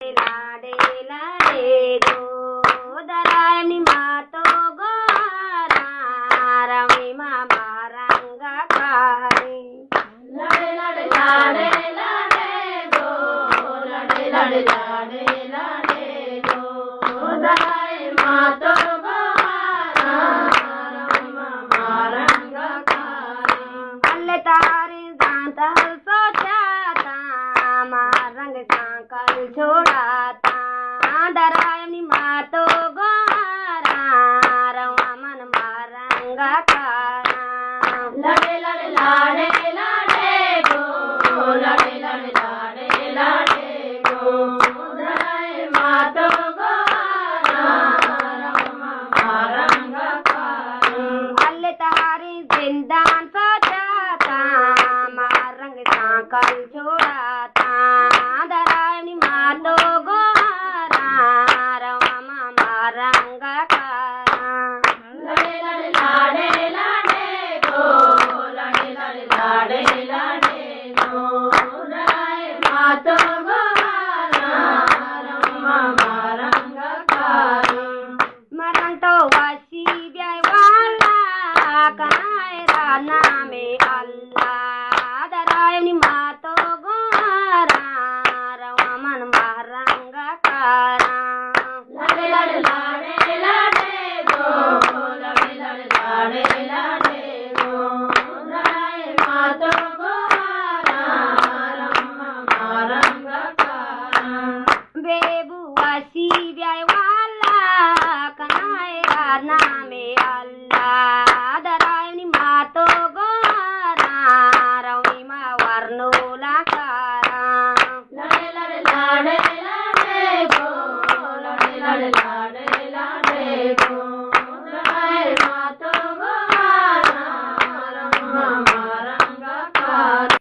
लाडे लाडे गो दरायनी मातो गोरा रमी मामा रंग कारी लाडे लाडे लाडे लाडे गो लाडे लाडे लाडे लाडे गो दराय मातो गोरा रमी मामा रंग कारी अल्ले तारी दांता सोचाता रंग सांकल छोड़ाता दरायनी मातो गोरा रवा मन मारंग कारा लाडे लाडे लाडे लाडे गो लाडे लाडे लाडे लाडे गो दराय मातो गोरा रवा मामा रंग कारी अल्ले तारी जिंदान सोचाता रंग सांकल छोड़ाता दरायनी मातो गोरा रवा मामा रंग कारा लाडे लाडे लाडे लाडे गो लाडे लाडे लाडे लाडे गो दराय मातो गोरा रवा मामा रंग कारी मरण तो वासी वाला कायरा नामे अल्लाह दरायनी मातो गोरा रवा मन मारंग कारा लाडे लाडे लाडे लाडे गो लाडे लाडे लाडे लाडे गो दराय मातो गोरा रवा मामा रंग कारी बेबुआ सी